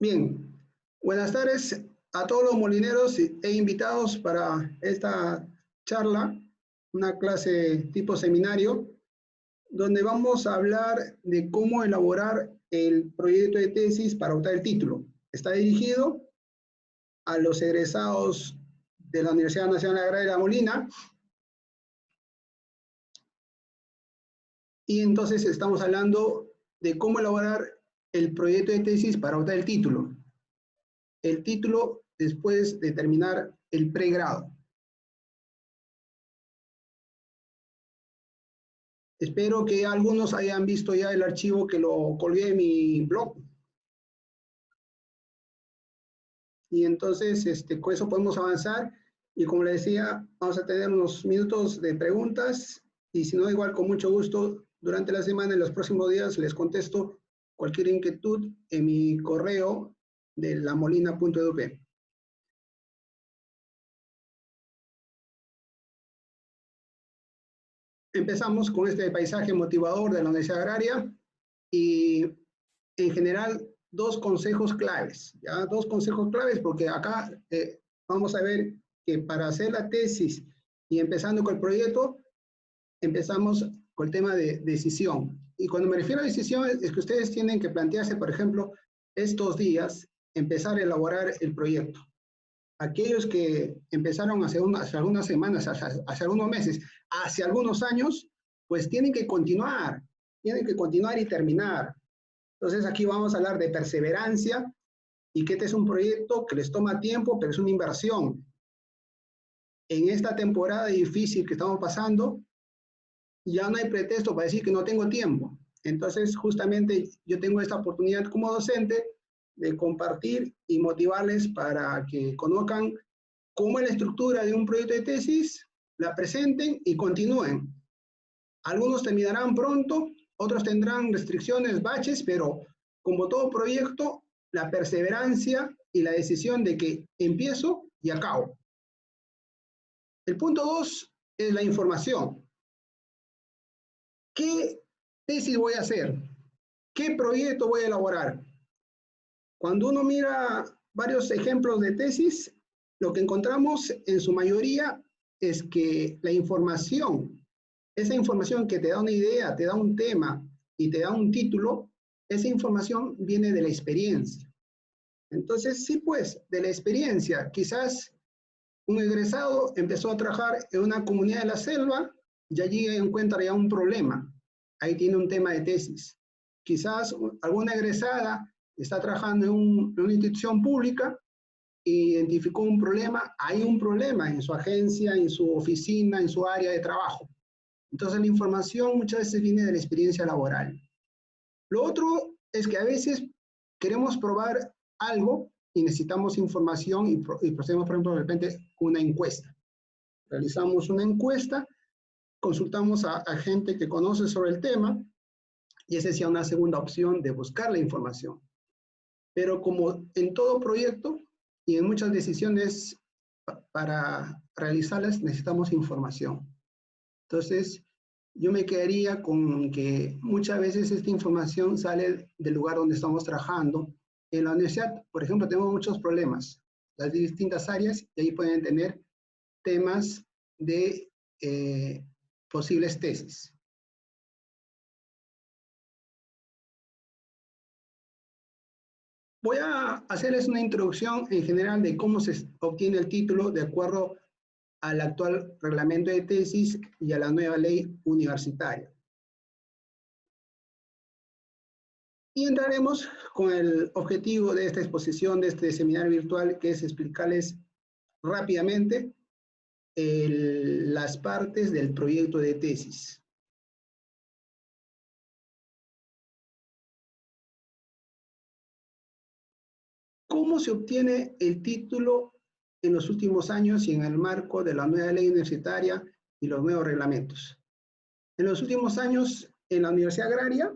Bien, buenas tardes a todos los molineros e invitados para esta charla, una clase tipo seminario, donde vamos a hablar de cómo elaborar el proyecto de tesis para optar el título. Está dirigido a los egresados de la Universidad Nacional Agraria de La Molina. Y entonces estamos hablando de cómo elaborar el proyecto de tesis para optar el título. El título después de terminar el pregrado. Espero que algunos hayan visto ya el archivo que lo colgué en mi blog. Y entonces, con eso podemos avanzar. Y como les decía, vamos a tener unos minutos de preguntas. Y si no, igual con mucho gusto, durante la semana, en los próximos días, les contesto cualquier inquietud en mi correo de lamolina.edu. Empezamos con este paisaje motivador de la Universidad Agraria y en general dos consejos claves, ¿ya? Dos consejos claves porque acá vamos a ver que para hacer la tesis y empezando con el proyecto, empezamos con el tema de decisión. Y cuando me refiero a decisión es que ustedes tienen que plantearse, por ejemplo, estos días, empezar a elaborar el proyecto. Aquellos que empezaron hace algunas semanas, hace algunos meses, hace algunos años, pues tienen que continuar y terminar. Entonces aquí vamos a hablar de perseverancia y que este es un proyecto que les toma tiempo, pero es una inversión. En esta temporada difícil que estamos pasando, ya no hay pretexto para decir que no tengo tiempo. Entonces justamente yo tengo esta oportunidad como docente de compartir y motivarles para que conozcan cómo es la estructura de un proyecto de tesis, la presenten y continúen. Algunos terminarán pronto, otros tendrán restricciones, baches, pero como todo proyecto, la perseverancia y la decisión de que empiezo y acabo. El punto 2 es la información. ¿Qué tesis voy a hacer? ¿Qué proyecto voy a elaborar? Cuando uno mira varios ejemplos de tesis, lo que encontramos en su mayoría es que la información, esa información que te da una idea, te da un tema y te da un título, esa información viene de la experiencia. Entonces, sí, pues, de la experiencia, quizás un egresado empezó a trabajar en una comunidad de la selva y allí encuentra ya un problema. Ahí tiene un tema de tesis. Quizás alguna egresada está trabajando en una institución pública e identificó un problema, hay un problema en su agencia, en su oficina, en su área de trabajo. Entonces la información muchas veces viene de la experiencia laboral. Lo otro es que a veces queremos probar algo y necesitamos información y procedemos, por ejemplo, de repente una encuesta. Realizamos una encuesta, consultamos a gente que conoce sobre el tema y esa es una segunda opción de buscar la información. Pero como en todo proyecto y en muchas decisiones para realizarlas necesitamos información. Entonces, yo me quedaría con que muchas veces esta información sale del lugar donde estamos trabajando. En la universidad, por ejemplo, tenemos muchos problemas, las distintas áreas, y ahí pueden tener temas de posibles tesis. Voy a hacerles una introducción en general de cómo se obtiene el título de acuerdo al actual reglamento de tesis y a la nueva ley universitaria. Y entraremos con el objetivo de esta exposición, de este seminario virtual, que es explicarles rápidamente las partes del proyecto de tesis. ¿Cómo se obtiene el título en los últimos años y en el marco de la nueva ley universitaria y los nuevos reglamentos? En los últimos años, en la Universidad Agraria,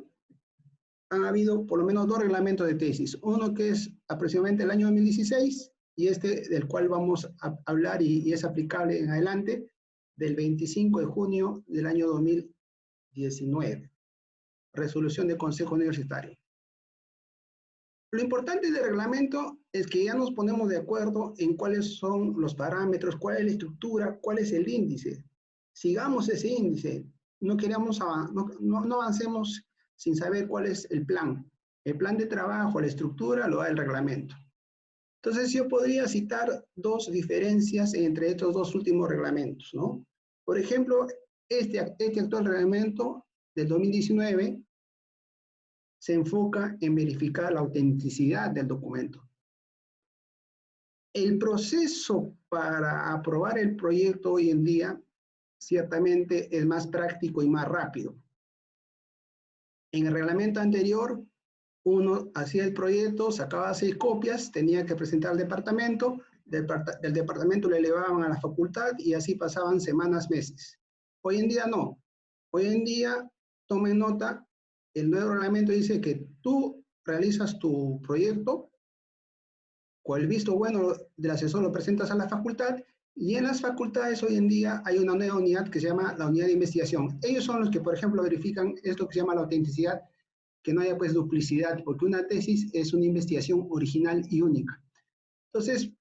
han habido por lo menos dos reglamentos de tesis. Uno que es aproximadamente el año 2016 y este del cual vamos a hablar y es aplicable en adelante, del 25 de junio del año 2019. Resolución del Consejo Universitario. Lo importante del reglamento es que ya nos ponemos de acuerdo en cuáles son los parámetros, cuál es la estructura, cuál es el índice. Sigamos ese índice. No avancemos sin saber cuál es el plan. El plan de trabajo, la estructura, lo da el reglamento. Entonces, yo podría citar dos diferencias entre estos dos últimos reglamentos, ¿no? Por ejemplo, este actual reglamento del 2019 se enfoca en verificar la autenticidad del documento. El proceso para aprobar el proyecto hoy en día ciertamente es más práctico y más rápido. En el reglamento anterior, uno hacía el proyecto, sacaba 6 copias, tenía que presentar al departamento, del departamento le elevaban a la facultad y así pasaban semanas, meses. Hoy en día no. Hoy en día, tomen nota, el nuevo reglamento dice que tú realizas tu proyecto, con el visto bueno del asesor lo presentas a la facultad, y en las facultades hoy en día hay una nueva unidad que se llama la unidad de investigación. Ellos son los que, por ejemplo, verifican esto que se llama la autenticidad, que no haya pues duplicidad, porque una tesis es una investigación original y única. Entonces,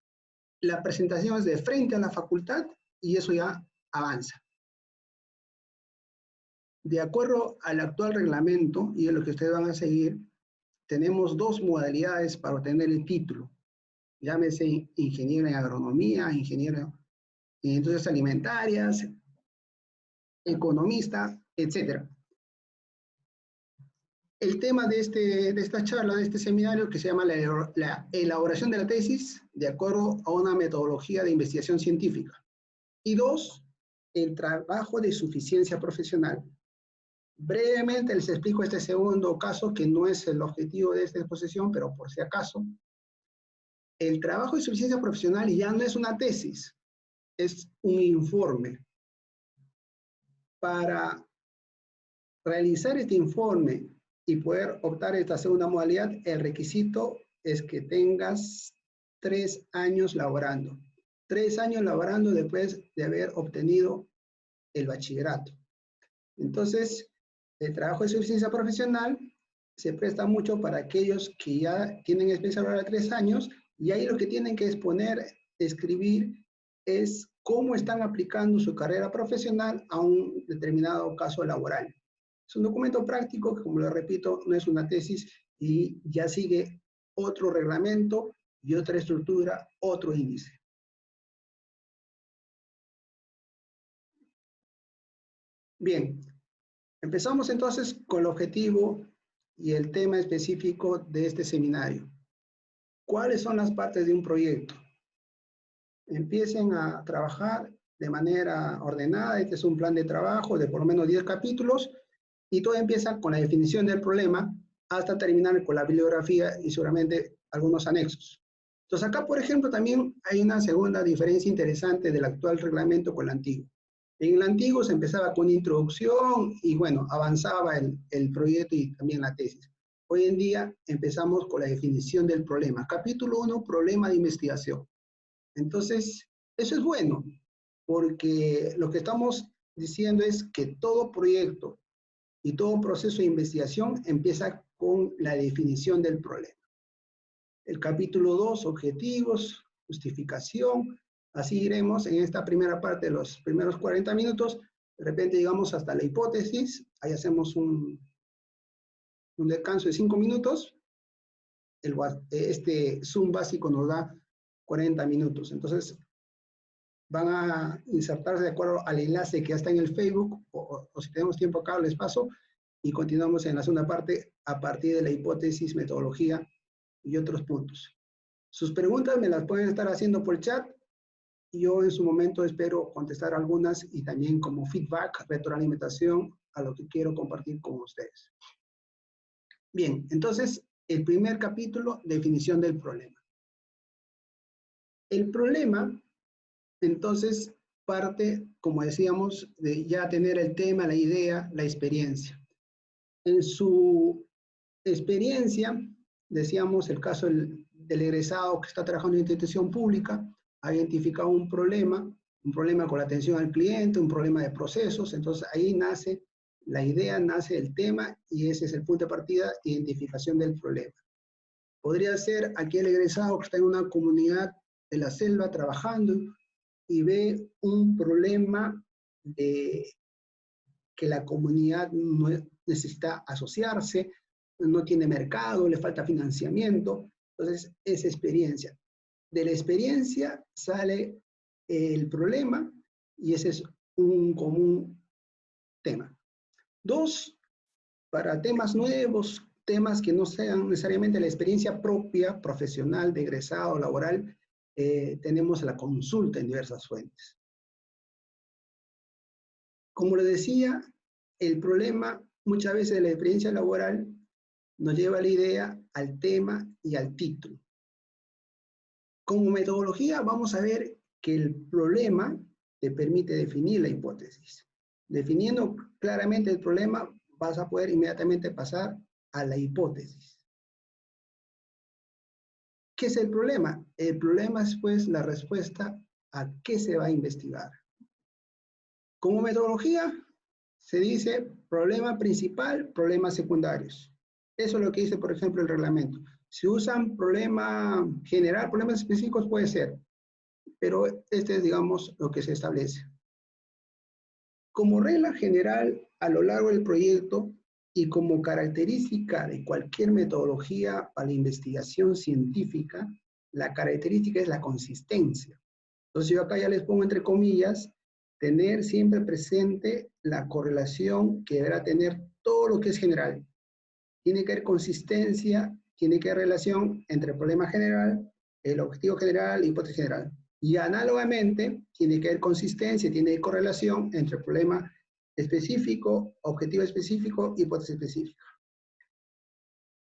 la presentación es de frente a la facultad y eso ya avanza. De acuerdo al actual reglamento y a lo que ustedes van a seguir, tenemos 2 modalidades para obtener el título. Llámese ingeniero en agronomía, ingeniero en industrias alimentarias, economista, etc. El tema de esta charla, de este seminario, que se llama la elaboración de la tesis de acuerdo a una metodología de investigación científica. Y 2, el trabajo de suficiencia profesional. Brevemente les explico este segundo caso, que no es el objetivo de esta exposición, pero por si acaso. El trabajo de suficiencia profesional ya no es una tesis, es un informe. Para realizar este informe y poder optar a esta segunda modalidad, el requisito es que tengas 3 años laborando. 3 años laborando después de haber obtenido el bachillerato. Entonces, el trabajo de suficiencia profesional se presta mucho para aquellos que ya tienen experiencia laboral de 3 años, y ahí lo que tienen que exponer, escribir, es cómo están aplicando su carrera profesional a un determinado caso laboral. Es un documento práctico que, como lo repito, no es una tesis y ya sigue otro reglamento y otra estructura, otro índice. Bien, empezamos entonces con el objetivo y el tema específico de este seminario. ¿Cuáles son las partes de un proyecto? Empiecen a trabajar de manera ordenada. Este es un plan de trabajo de por lo menos 10 capítulos y todo empieza con la definición del problema hasta terminar con la bibliografía y seguramente algunos anexos. Entonces acá, por ejemplo, también hay una segunda diferencia interesante del actual reglamento con el antiguo. En el antiguo se empezaba con introducción y bueno, avanzaba el proyecto y también la tesis. Hoy en día empezamos con la definición del problema. Capítulo 1, problema de investigación. Entonces, eso es bueno, porque lo que estamos diciendo es que todo proyecto y todo proceso de investigación empieza con la definición del problema. El capítulo 2, objetivos, justificación. Así iremos en esta primera parte de los primeros 40 minutos. De repente llegamos hasta la hipótesis. Ahí hacemos un descanso de 5 minutos. Este Zoom básico nos da 40 minutos. Entonces, van a insertarse de acuerdo al enlace que ya está en el Facebook, o si tenemos tiempo acá les paso, y continuamos en la segunda parte a partir de la hipótesis, metodología y otros puntos. Sus preguntas me las pueden estar haciendo por chat, y yo en su momento espero contestar algunas y también como feedback, retroalimentación a lo que quiero compartir con ustedes. Bien, entonces, el primer capítulo, definición del problema. El problema, entonces, parte, como decíamos, de ya tener el tema, la idea, la experiencia. En su experiencia, decíamos el caso del egresado que está trabajando en una institución pública, ha identificado un problema con la atención al cliente, un problema de procesos. Entonces ahí nace la idea, nace el tema y ese es el punto de partida, identificación del problema. Podría ser aquel egresado que está en una comunidad de la selva trabajando y ve un problema de que la comunidad no necesita asociarse, no tiene mercado, le falta financiamiento. Entonces, esa experiencia. De la experiencia sale el problema y ese es un común tema. Dos, para temas nuevos, temas que no sean necesariamente la experiencia propia, profesional, de egresado, laboral, tenemos la consulta en diversas fuentes. Como les decía, el problema muchas veces de la experiencia laboral nos lleva a la idea, al tema y al título. Como metodología vamos a ver que el problema te permite definir la hipótesis. Definiendo claramente el problema, vas a poder inmediatamente pasar a la hipótesis. ¿Qué es el problema? El problema es pues la respuesta a qué se va a investigar. Como metodología se dice problema principal, problemas secundarios. Eso es lo que dice, por ejemplo, el reglamento. Si usan problema general, problemas específicos puede ser, pero este es, digamos, lo que se establece. Como regla general, a lo largo del proyecto y como característica de cualquier metodología para la investigación científica, la característica es la consistencia. Entonces yo acá ya les pongo entre comillas, tener siempre presente la correlación que deberá tener todo lo que es general. Tiene que haber consistencia, tiene que haber relación entre el problema general, el objetivo general y la hipótesis general. Y análogamente, tiene que haber consistencia, tiene que haber correlación entre el problema específico, objetivo específico y hipótesis específica.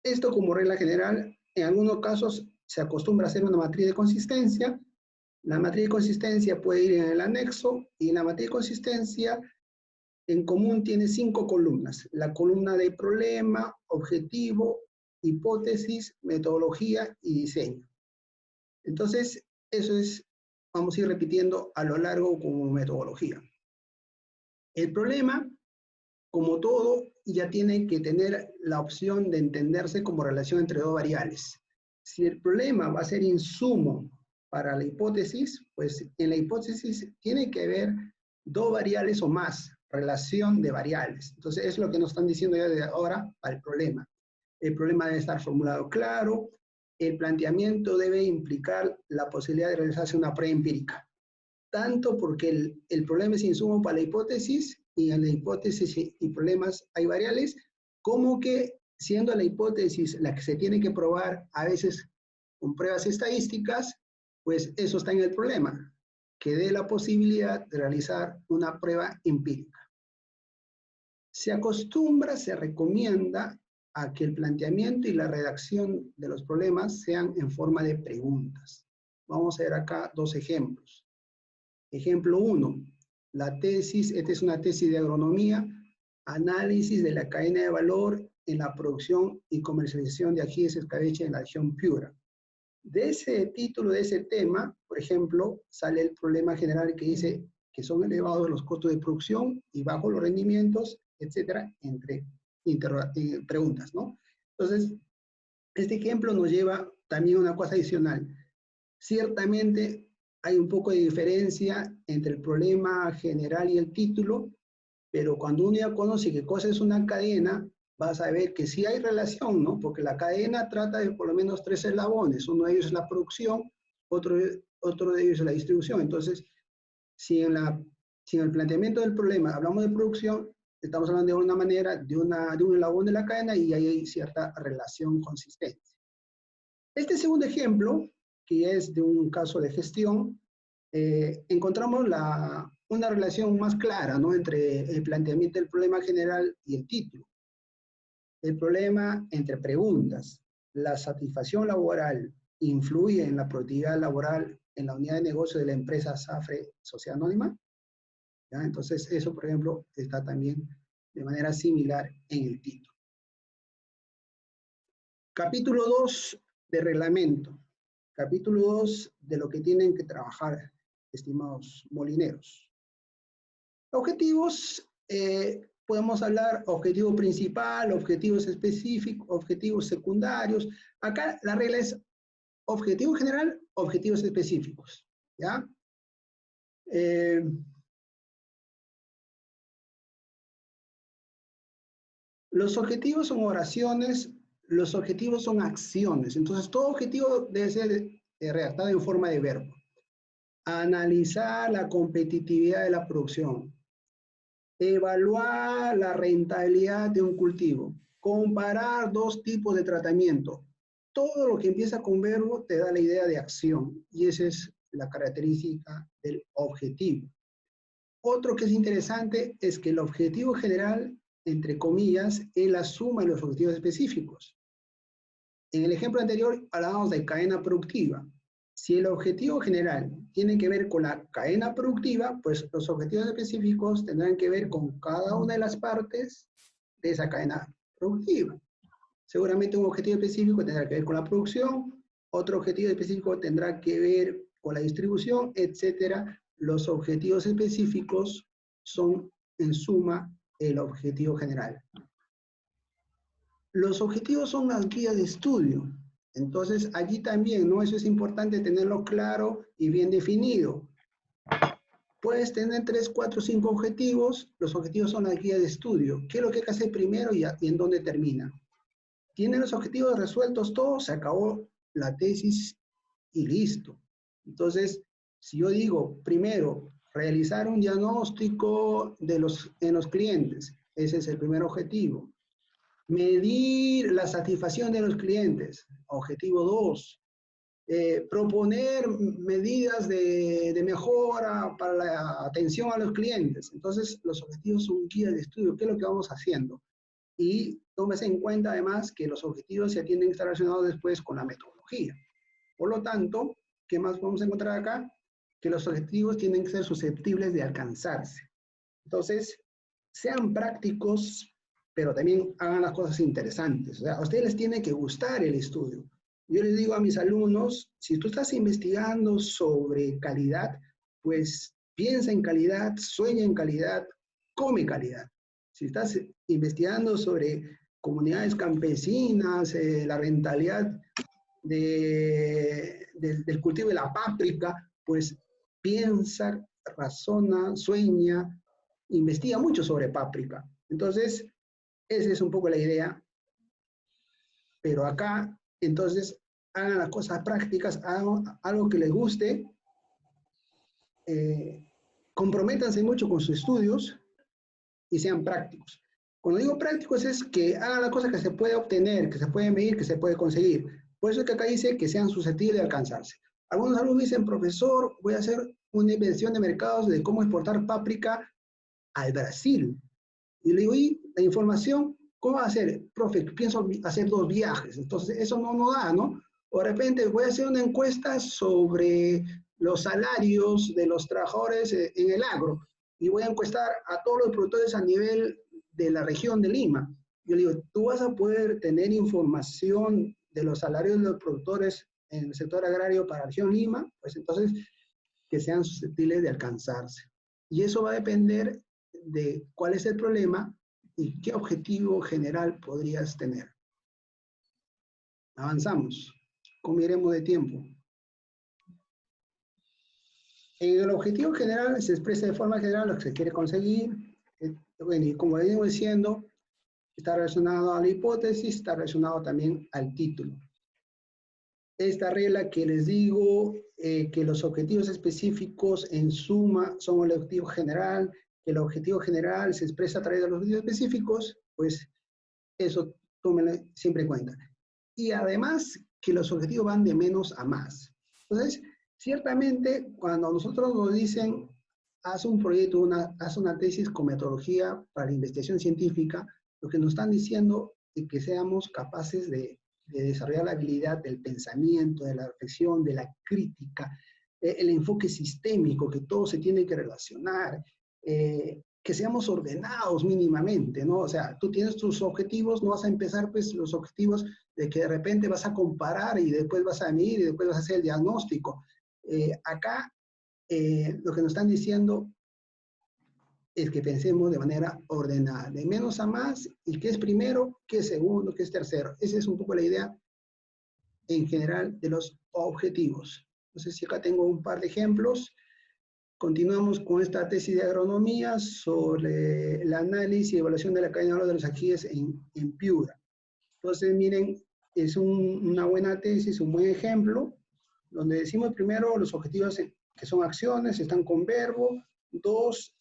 Esto como regla general, en algunos casos se acostumbra a hacer una matriz de consistencia. La matriz de consistencia puede ir en el anexo y en la matriz de consistencia en común tiene 5 columnas. La columna de problema, objetivo, hipótesis, metodología y diseño. Entonces, eso es, vamos a ir repitiendo a lo largo como metodología. El problema, como todo, ya tiene que tener la opción de entenderse como relación entre dos variables. Si el problema va a ser insumo para la hipótesis, pues en la hipótesis tiene que haber dos variables o más, relación de variables. Entonces, es lo que nos están diciendo ya desde ahora al problema. El problema debe estar formulado claro, el planteamiento debe implicar la posibilidad de realizarse una prueba empírica, tanto porque el problema es insumo para la hipótesis, y en la hipótesis y problemas hay variables, como que siendo la hipótesis la que se tiene que probar a veces con pruebas estadísticas, pues eso está en el problema, que dé la posibilidad de realizar una prueba empírica. Se acostumbra, se recomienda a que el planteamiento y la redacción de los problemas sean en forma de preguntas. Vamos a ver acá dos ejemplos. Ejemplo 1, la tesis, esta es una tesis de agronomía, análisis de la cadena de valor en la producción y comercialización de ajíes escabeche en la región Piura. De ese título, de ese tema, por ejemplo, sale el problema general que dice que son elevados los costos de producción y bajos los rendimientos, etcétera, entre preguntas, ¿no? Entonces, este ejemplo nos lleva también a una cosa adicional. Ciertamente hay un poco de diferencia entre el problema general y el título, pero cuando uno ya conoce qué cosa es una cadena, vas a ver que sí hay relación, ¿no? Porque la cadena trata de por lo menos 3 eslabones. Uno de ellos es la producción, otro de ellos es la distribución. Entonces, si en el planteamiento del problema hablamos de producción, estamos hablando de una manera, de un eslabón de la cadena y ahí hay cierta relación consistente. Este segundo ejemplo, que es de un caso de gestión, encontramos una relación más clara, ¿no?, entre el planteamiento del problema general y el título. El problema entre preguntas, la satisfacción laboral influye en la productividad laboral en la unidad de negocio de la empresa SAFRE Sociedad Anónima. ¿Ya? Entonces, eso, por ejemplo, está también de manera similar en el título. Capítulo 2 de reglamento. Capítulo 2 de lo que tienen que trabajar, estimados molineros. Objetivos, podemos hablar objetivo principal, objetivos específicos, objetivos secundarios. Acá la regla es objetivo general, objetivos específicos, ¿ya? Los objetivos son oraciones, los objetivos son acciones. Entonces, todo objetivo debe ser redactado en forma de verbo. Analizar la competitividad de la producción. Evaluar la rentabilidad de un cultivo. Comparar dos tipos de tratamiento. Todo lo que empieza con verbo te da la idea de acción. Y esa es la característica del objetivo. Otro que es interesante es que el objetivo general, entre comillas, es la suma de los objetivos específicos. En el ejemplo anterior hablábamos de cadena productiva. Si el objetivo general tiene que ver con la cadena productiva, pues los objetivos específicos tendrán que ver con cada una de las partes de esa cadena productiva. Seguramente un objetivo específico tendrá que ver con la producción, otro objetivo específico tendrá que ver con la distribución, etcétera. Los objetivos específicos son, en suma, el objetivo general. Los objetivos son las guías de estudio. Entonces, allí también, ¿no? Eso es importante tenerlo claro y bien definido. Puedes tener 3, 4, 5 objetivos. Los objetivos son las guías de estudio. ¿Qué es lo que hay que hacer primero y en dónde termina? Tienen los objetivos resueltos todos, se acabó la tesis y listo. Entonces, si yo digo, primero, realizar un diagnóstico en los clientes, ese es el primer objetivo. Medir la satisfacción de los clientes, objetivo 2. Proponer medidas de mejora para la atención a los clientes. Entonces, los objetivos son guías de estudio. ¿Qué es lo que vamos haciendo? Y tómese en cuenta además que los objetivos se tienen que estar relacionados después con la metodología. Por lo tanto, ¿qué más podemos encontrar acá? Que los objetivos tienen que ser susceptibles de alcanzarse. Entonces, sean prácticos, pero también hagan las cosas interesantes. O sea, a ustedes les tiene que gustar el estudio. Yo les digo a mis alumnos, si tú estás investigando sobre calidad, pues piensa en calidad, sueña en calidad, come calidad. Si estás investigando sobre comunidades campesinas, la rentabilidad del cultivo de la páprica, pues piensa, razona, sueña, investiga mucho sobre páprica. Entonces, esa es un poco la idea. Pero acá, entonces, hagan las cosas prácticas, hagan algo que les guste, comprométanse mucho con sus estudios y sean prácticos. Cuando digo prácticos es que hagan las cosas que se puede obtener, que se puede medir, que se puede conseguir. Por eso es que acá dice que sean susceptibles de alcanzarse. Algunos alumnos dicen, profesor, voy a hacer una inversión de mercados de cómo exportar páprica al Brasil. Y le digo, ¿y la información? ¿Cómo va a hacer? Profe, pienso hacer 2 viajes. Entonces, eso no da, ¿no? O de repente voy a hacer una encuesta sobre los salarios de los trabajadores en el agro y voy a encuestar a todos los productores a nivel de la región de Lima. Yo le digo, ¿tú vas a poder tener información de los salarios de los productores en el sector agrario para la región Lima? Pues entonces, que sean susceptibles de alcanzarse. Y eso va a depender de cuál es el problema y qué objetivo general podrías tener. Avanzamos. ¿Cómo iremos de tiempo? En el objetivo general se expresa de forma general lo que se quiere conseguir. Bueno, y como venimos diciendo, está relacionado a la hipótesis, está relacionado también al título. Esta regla que les digo, que los objetivos específicos en suma son el objetivo general, que el objetivo general se expresa a través de los objetivos específicos, pues eso tómenlo siempre en cuenta. Y además que los objetivos van de menos a más. Entonces, ciertamente, cuando nosotros nos dicen, haz un proyecto, haz una tesis con metodología para la investigación científica, lo que nos están diciendo es que seamos capaces de desarrollar la habilidad del pensamiento, de la reflexión, de la crítica, el enfoque sistémico, que todo se tiene que relacionar, que seamos ordenados mínimamente, ¿no? O sea, tú tienes tus objetivos, no vas a empezar pues los objetivos de que de repente vas a comparar y después vas a medir y después vas a hacer el diagnóstico. Acá lo que nos están diciendo es que pensemos de manera ordenada, de menos a más, y qué es primero, qué es segundo, qué es tercero. Esa es un poco la idea en general de los objetivos. Entonces, si acá tengo un par de ejemplos, continuamos con esta tesis de agronomía sobre el análisis y evaluación de la cadena de valor de los ajíes en Piura. Entonces, miren, es una buena tesis, un buen ejemplo, donde decimos primero los objetivos que son acciones, están con verbo. 2,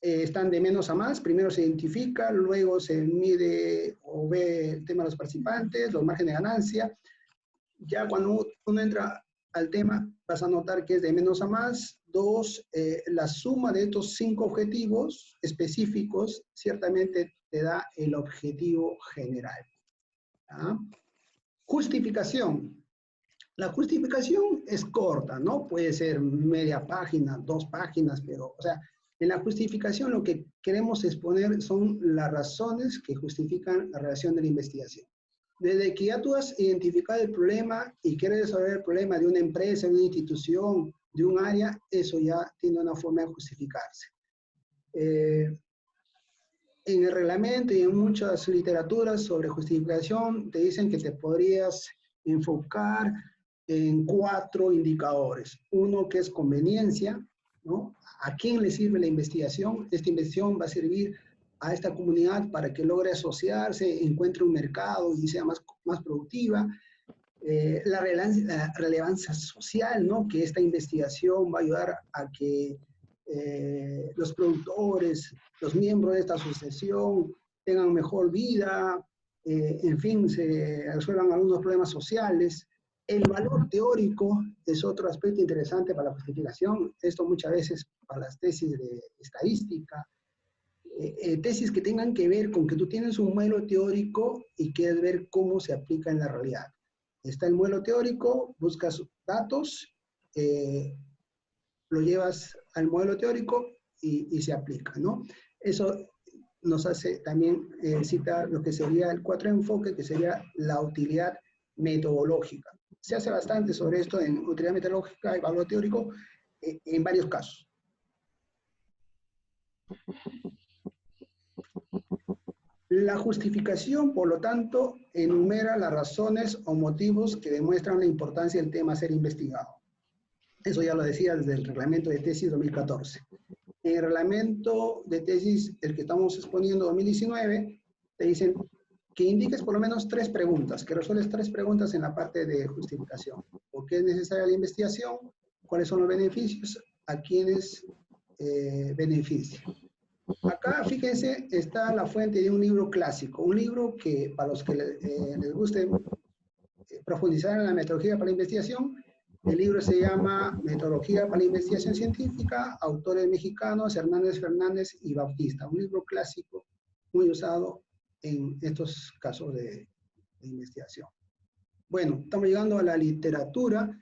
están de menos a más. Primero se identifica, luego se mide o ve el tema de los participantes, los márgenes de ganancia. Ya cuando uno entra al tema, vas a notar que es de menos a más. 2, la suma de estos 5 objetivos específicos ciertamente te da el objetivo general. ¿Ah? Justificación. La justificación es corta, ¿no? Puede ser media página, 2 páginas, pero, o sea, en la justificación lo que queremos exponer son las razones que justifican la realización de la investigación. Desde que ya tú has identificado el problema y quieres resolver el problema de una empresa, de una institución, de un área, eso ya tiene una forma de justificarse. En el reglamento y en muchas literaturas sobre justificación te dicen que te podrías enfocar en 4 indicadores. Uno que es conveniencia, ¿no? ¿A quién le sirve la investigación? Esta investigación va a servir a esta comunidad para que logre asociarse, encuentre un mercado y sea más productiva. La relevancia social, ¿no? Que esta investigación va a ayudar a que los productores, los miembros de esta asociación tengan mejor vida, en fin, se resuelvan algunos problemas sociales. El valor teórico es otro aspecto interesante para la justificación. Esto muchas veces para las tesis de estadística, tesis que tengan que ver con que tú tienes un modelo teórico y quieres ver cómo se aplica en la realidad. Está el modelo teórico, buscas datos, lo llevas al modelo teórico y se aplica, ¿no? Eso nos hace también citar lo que sería el 4 enfoque, que sería la utilidad metodológica. Se hace bastante sobre esto en utilidad metodológica y valor teórico en varios casos. La justificación, por lo tanto, enumera las razones o motivos que demuestran la importancia del tema a ser investigado. Eso ya lo decía desde el reglamento de tesis 2014. En el reglamento de tesis, el que estamos exponiendo 2019, te dicen que indiques por lo menos 3 preguntas, que resuelves 3 preguntas en la parte de justificación. ¿Por qué es necesaria la investigación? ¿Cuáles son los beneficios? ¿A quiénes beneficia? Acá, fíjense, está la fuente de un libro clásico, un libro que para los que les guste profundizar en la metodología para la investigación, el libro se llama Metodología para la Investigación Científica, autores mexicanos Hernández Fernández y Bautista, un libro clásico muy usado en estos casos de investigación. Bueno, estamos llegando a la literatura,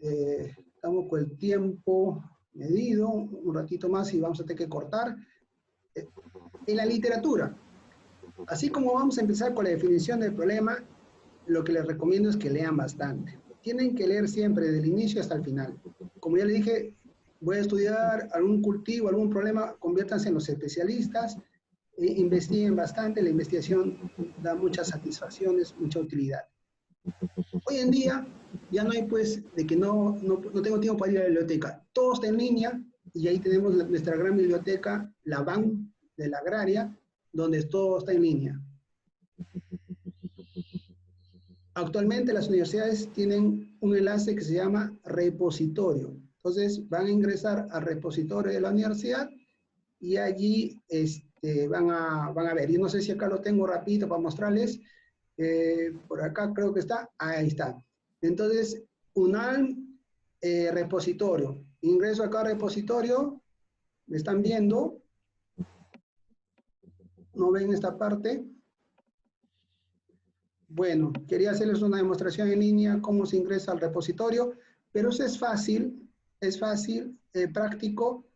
estamos con el tiempo medido, un ratito más y vamos a tener que cortar. En la literatura, así como vamos a empezar con la definición del problema, lo que les recomiendo es que lean bastante. Tienen que leer siempre, desde el inicio hasta el final. Como ya les dije, voy a estudiar algún cultivo, algún problema, conviértanse en los especialistas, investiguen bastante, la investigación da muchas satisfacciones, mucha utilidad. Hoy en día, ya no hay pues, de que no tengo tiempo para ir a la biblioteca. Todo está en línea, y ahí tenemos nuestra gran biblioteca, la BAN de la Agraria, donde todo está en línea. Actualmente las universidades tienen un enlace que se llama repositorio. Entonces van a ingresar al repositorio de la universidad y allí van a ver. Yo no sé si acá lo tengo rapidito para mostrarles. Por acá creo que está. Ahí está. Entonces, UNALM repositorio. Ingreso acá a repositorio. ¿Me están viendo? ¿No ven esta parte? Bueno, quería hacerles una demostración en línea, cómo se ingresa al repositorio, pero eso es fácil, práctico.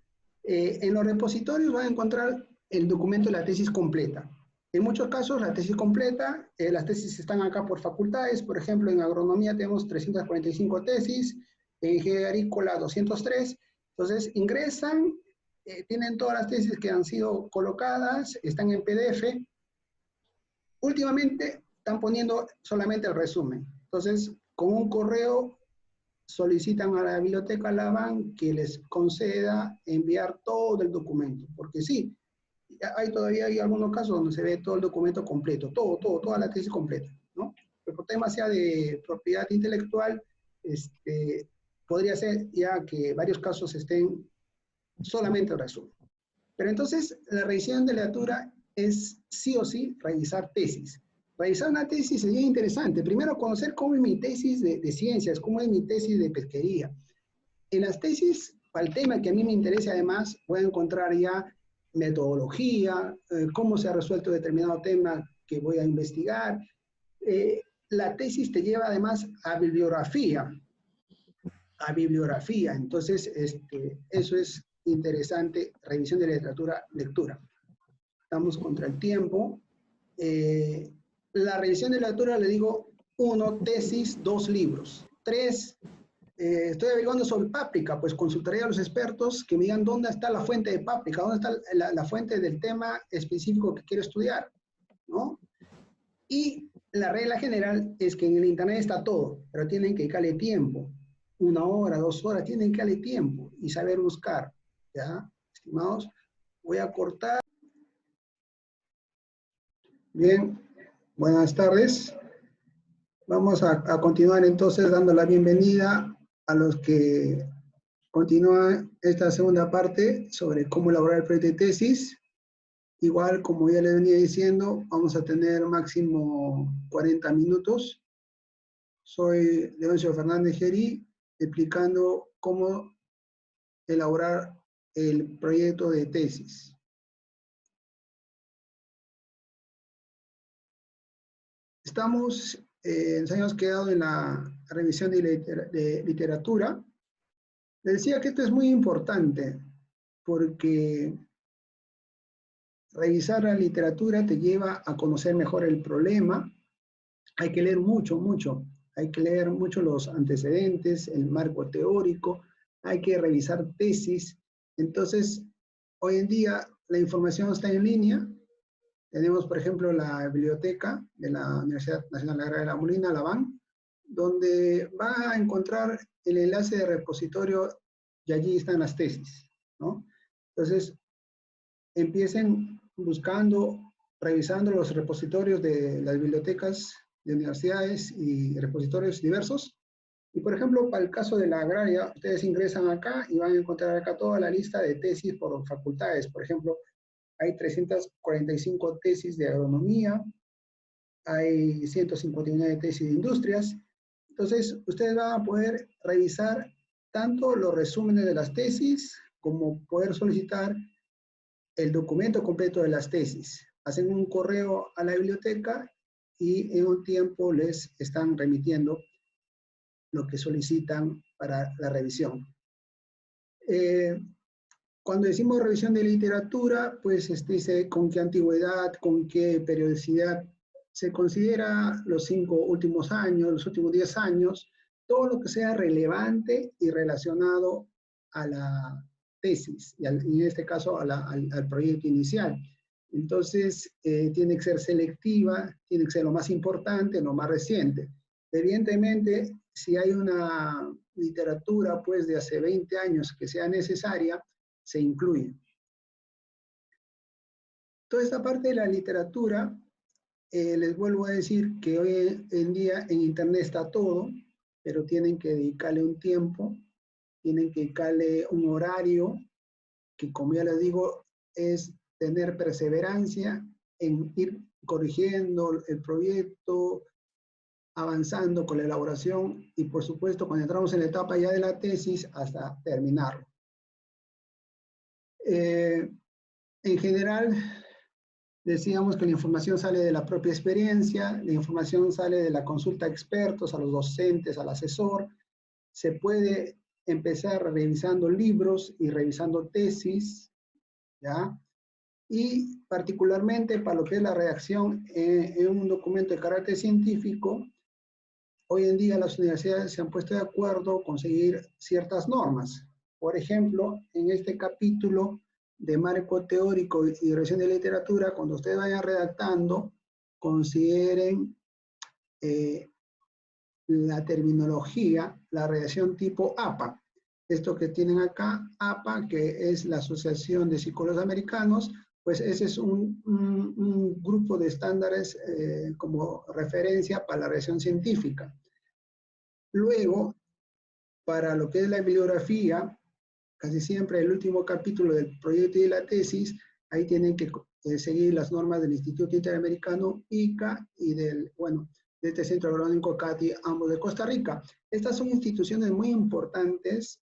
En los repositorios van a encontrar el documento de la tesis completa. En muchos casos, la tesis completa, las tesis están acá por facultades. Por ejemplo, en agronomía tenemos 345 tesis, en ingeniería agrícola 203. Entonces, ingresan, tienen todas las tesis que han sido colocadas, están en PDF. Últimamente están poniendo solamente el resumen. Entonces, con un correo solicitan a la biblioteca Laban que les conceda enviar todo el documento, porque sí, todavía hay algunos casos donde se ve todo el documento completo, toda la tesis completa, ¿no? Pero por tema sea de propiedad intelectual, podría ser ya que varios casos estén solamente el resumen. Pero entonces, la revisión de literatura es sí o sí revisar tesis. Revisar una tesis sería interesante. Primero, conocer cómo es mi tesis de ciencias, cómo es mi tesis de pesquería. En las tesis, para el tema que a mí me interesa, además, voy a encontrar ya metodología, cómo se ha resuelto determinado tema que voy a investigar. La tesis te lleva además a bibliografía. Entonces, eso es interesante, revisión de literatura, lectura. Estamos contra el tiempo. La revisión de literatura, le digo, 1, tesis, 2 libros. 3, estoy averiguando sobre Páprica, pues consultaré a los expertos que me digan dónde está la fuente de Páprica, dónde está la fuente del tema específico que quiero estudiar, ¿no? Y la regla general es que en el internet está todo, pero tienen que dedicarle tiempo. 1 hora, 2 horas, tienen que darle tiempo y saber buscar, ¿ya? Estimados, voy a cortar. Bien, buenas tardes. Vamos a continuar entonces dando la bienvenida a los que continúan esta segunda parte sobre cómo elaborar el proyecto de tesis. Igual, como ya les venía diciendo, vamos a tener máximo 40 minutos. Soy Leoncio Fernández Gerí, explicando cómo elaborar el proyecto de tesis. Nos hemos quedado en la revisión de literatura. Les decía que esto es muy importante porque revisar la literatura te lleva a conocer mejor el problema. Hay que leer mucho. Hay que leer mucho los antecedentes, el marco teórico, hay que revisar tesis. Entonces, hoy en día la información está en línea. Tenemos, por ejemplo, la biblioteca de la Universidad Nacional Agraria de La Molina, la BAN, donde va a encontrar el enlace de repositorio y allí están las tesis, ¿no? Entonces, empiecen buscando, revisando los repositorios de las bibliotecas de universidades y repositorios diversos. Y por ejemplo, para el caso de la agraria, ustedes ingresan acá y van a encontrar acá toda la lista de tesis por facultades. Por ejemplo, hay 345 tesis de agronomía, hay 159 tesis de industrias. Entonces, ustedes van a poder revisar tanto los resúmenes de las tesis como poder solicitar el documento completo de las tesis. Hacen un correo a la biblioteca y en un tiempo les están remitiendo lo que solicitan para la revisión. Cuando decimos revisión de literatura, pues dice con qué antigüedad, con qué periodicidad se considera los 5 últimos años, los últimos 10 años, todo lo que sea relevante y relacionado a la tesis, y en este caso al proyecto inicial. Entonces, tiene que ser selectiva, tiene que ser lo más importante, lo más reciente. Evidentemente, si hay una literatura pues de hace 20 años que sea necesaria, se incluye. Toda esta parte de la literatura, les vuelvo a decir que hoy en día en internet está todo, pero tienen que dedicarle un tiempo, tienen que dedicarle un horario, que como ya les digo, es tener perseverancia en ir corrigiendo el proyecto, avanzando con la elaboración y por supuesto cuando entramos en la etapa ya de la tesis hasta terminarlo. En general, decíamos que la información sale de la propia experiencia, la información sale de la consulta a expertos, a los docentes, al asesor. Se puede empezar revisando libros y revisando tesis, ¿ya? Y particularmente para lo que es la redacción en un documento de carácter científico, hoy en día las universidades se han puesto de acuerdo con seguir ciertas normas. Por ejemplo, en este capítulo de marco teórico y revisión de literatura, cuando ustedes vayan redactando, consideren la terminología, la redacción tipo APA. Esto que tienen acá, APA, que es la Asociación de Psicólogos Americanos, pues ese es un grupo de estándares como referencia para la redacción científica. Luego, para lo que es la bibliografía, casi siempre el último capítulo del proyecto y de la tesis, ahí tienen que seguir las normas del Instituto Interamericano ICA y del, bueno, de este Centro Agronómico CATI, ambos de Costa Rica. Estas son instituciones muy importantes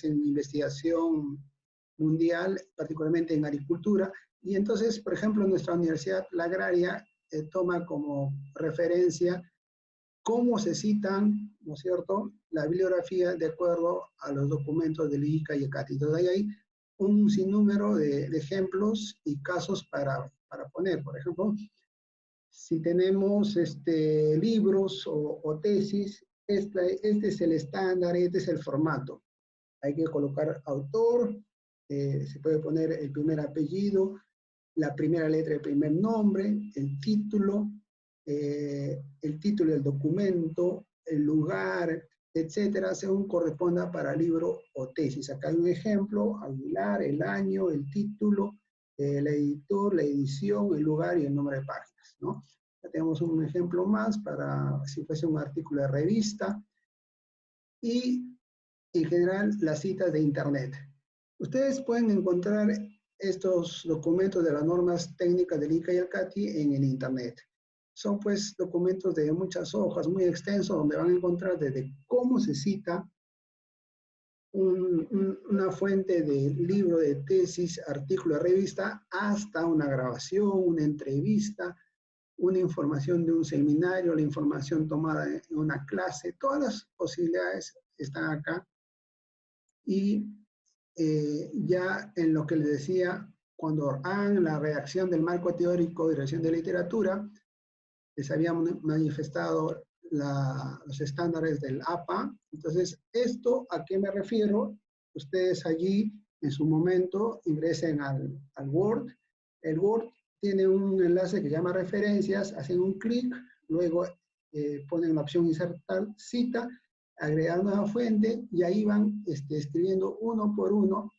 en investigación mundial, particularmente en agricultura. Y entonces, por ejemplo, nuestra universidad, la agraria, toma como referencia cómo se citan, ¿no es cierto?, la bibliografía de acuerdo a los documentos del ICA y el CATI. Entonces ahí hay un sinnúmero de ejemplos y casos para poner. Por ejemplo, si tenemos libros o tesis, este es el estándar, este es el formato. Hay que colocar autor, se puede poner el primer apellido, la primera letra del primer nombre, el título del documento, el lugar, etcétera, según corresponda para libro o tesis. Acá hay un ejemplo: Aguilar, el año, el título, el editor, la edición, el lugar y el número de páginas, ¿no? Ya tenemos un ejemplo más para si fuese un artículo de revista. Y en general las citas de internet. Ustedes pueden encontrar estos documentos de las normas técnicas del ICA y el CATI en el internet. Son pues documentos de muchas hojas, muy extensos, donde van a encontrar desde cómo se cita una fuente de libro, de tesis, artículo de revista, hasta una grabación, una entrevista, una información de un seminario, la información tomada en una clase. Todas las posibilidades están acá. Y ya en lo que les decía, cuando hagan la redacción del marco teórico y redacción de literatura, les habíamos manifestado los estándares del APA. Entonces, ¿esto a qué me refiero? Ustedes allí, en su momento, ingresen al Word. El Word tiene un enlace que se llama referencias, hacen un clic, luego ponen la opción insertar cita, agregar nueva fuente, y ahí van escribiendo uno por uno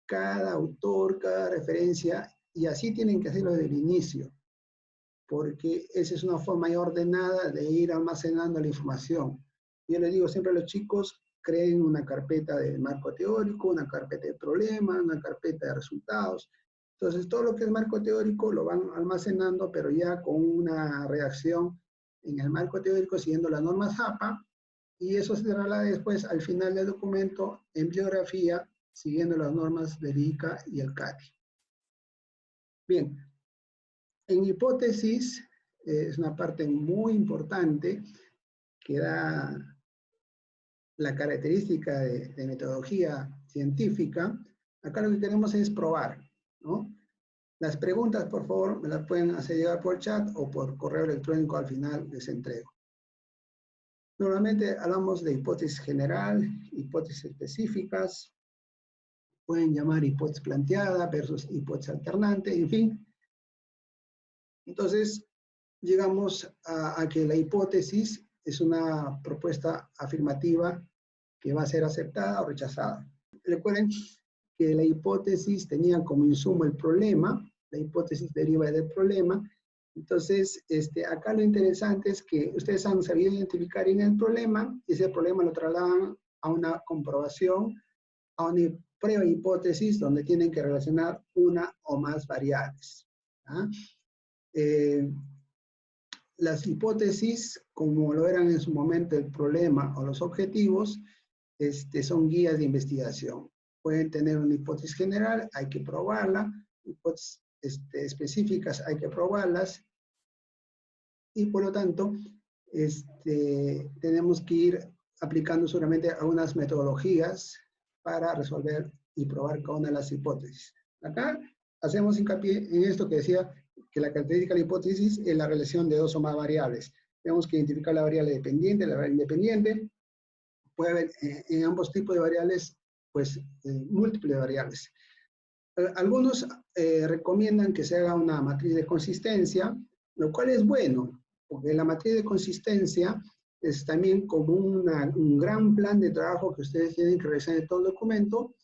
cada autor, cada referencia, y así tienen que hacerlo desde el inicio, porque esa es una forma ya ordenada de ir almacenando la información. Yo les digo siempre a los chicos, creen una carpeta de marco teórico, una carpeta de problemas, una carpeta de resultados. Entonces, todo lo que es marco teórico lo van almacenando, pero ya con una redacción en el marco teórico siguiendo las normas APA, y eso se traslada después al final del documento en bibliografía, siguiendo las normas del ICA y el CATI. Bien, en hipótesis es una parte muy importante que da la característica de metodología científica. Acá lo que queremos es probar, ¿no? Las preguntas, por favor, me las pueden hacer llegar por chat o por correo electrónico, al final les entrego. Normalmente hablamos de hipótesis general, hipótesis específicas, pueden llamar hipótesis planteada versus hipótesis alternante, en fin. Entonces, llegamos a que la hipótesis es una propuesta afirmativa que va a ser aceptada o rechazada. Recuerden que la hipótesis tenía como insumo el problema, la hipótesis deriva del problema. Entonces, acá lo interesante es que ustedes han sabido identificar en el problema, y ese problema lo trasladan a una comprobación, a una prueba de hipótesis, donde tienen que relacionar una o más variables. Las hipótesis, como lo eran en su momento el problema o los objetivos, son guías de investigación. Pueden tener una hipótesis general, hay que probarla, hipótesis específicas, hay que probarlas, y por lo tanto, tenemos que ir aplicando seguramente algunas metodologías para resolver y probar cada una de las hipótesis. Acá hacemos hincapié en esto que decía, que la característica de la hipótesis es la relación de dos o más variables. Tenemos que identificar la variable dependiente, la variable independiente. Puede haber en ambos tipos de variables pues, múltiples variables. Algunos recomiendan que se haga una matriz de consistencia, lo cual es bueno, porque la matriz de consistencia es también como un gran plan de trabajo que ustedes tienen que realizar en todo el documento,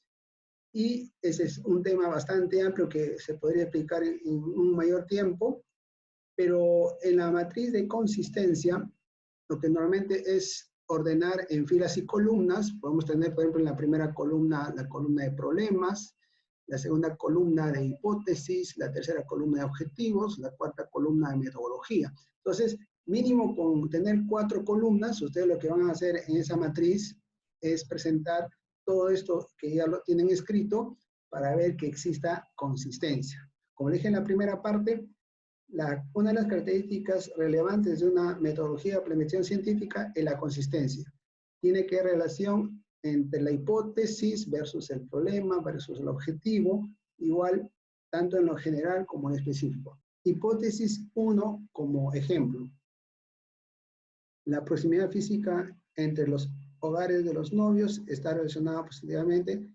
y ese es un tema bastante amplio que se podría explicar en un mayor tiempo, pero en la matriz de consistencia, lo que normalmente es ordenar en filas y columnas. Podemos tener, por ejemplo, en la primera columna, la columna de problemas, la segunda columna de hipótesis, la tercera columna de objetivos, la cuarta columna de metodología. Entonces, mínimo con tener 4 columnas, ustedes lo que van a hacer en esa matriz es presentar todo esto que ya lo tienen escrito para ver que exista consistencia. Como dije en la primera parte, una de las características relevantes de una metodología de implementación científica es la consistencia. Tiene que haber relación entre la hipótesis versus el problema versus el objetivo, igual tanto en lo general como en lo específico. Hipótesis 1 como ejemplo. La proximidad física entre los hogares de los novios está relacionada positivamente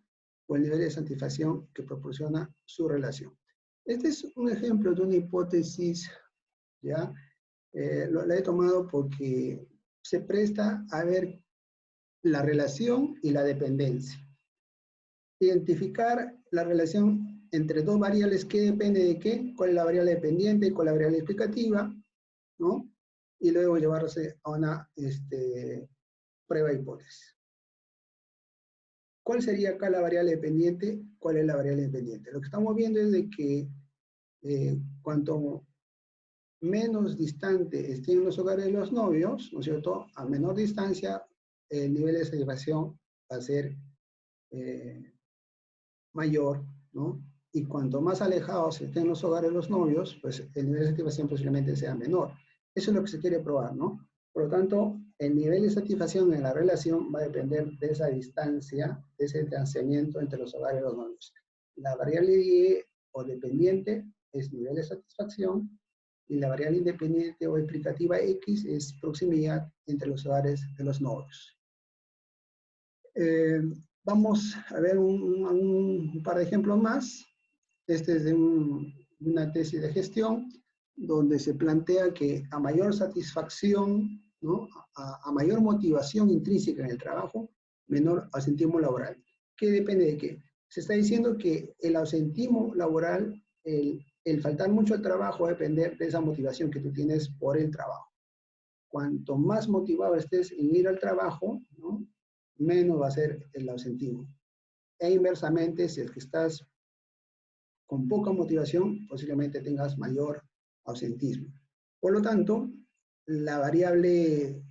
con el nivel de satisfacción que proporciona su relación. Este es un ejemplo de una hipótesis, ¿ya? La he tomado porque se presta a ver la relación y la dependencia. Identificar la relación entre dos variables, qué depende de qué, cuál es la variable dependiente, cuál es la variable explicativa, ¿no? Y luego llevarse a una prueba de hipótesis. ¿Cuál sería acá la variable dependiente? ¿Cuál es la variable dependiente? Lo que estamos viendo es de que cuanto menos distante estén los hogares de los novios, ¿no es cierto? A menor distancia, el nivel de satisfacción va a ser mayor, ¿no? Y cuanto más alejados estén los hogares de los novios, pues el nivel de satisfacción posiblemente sea menor. Eso es lo que se quiere probar, ¿no? Por lo tanto, el nivel de satisfacción en la relación va a depender de esa distancia, de ese distanciamiento entre los hogares de los novios. La variable Y o dependiente es nivel de satisfacción, y la variable independiente o explicativa X es proximidad entre los hogares de los novios. Vamos a ver un par de ejemplos más. Este es de una tesis de gestión, donde se plantea que a mayor satisfacción, ¿no? a mayor motivación intrínseca en el trabajo, menor ausentismo laboral. ¿Qué depende de qué? Se está diciendo que el ausentismo laboral, el faltar mucho al trabajo, va a depender de esa motivación que tú tienes por el trabajo. Cuanto más motivado estés en ir al trabajo, ¿no? menos va a ser el ausentismo. E inversamente, si es que estás con poca motivación, posiblemente tengas mayor ausentismo. Por lo tanto, la variable,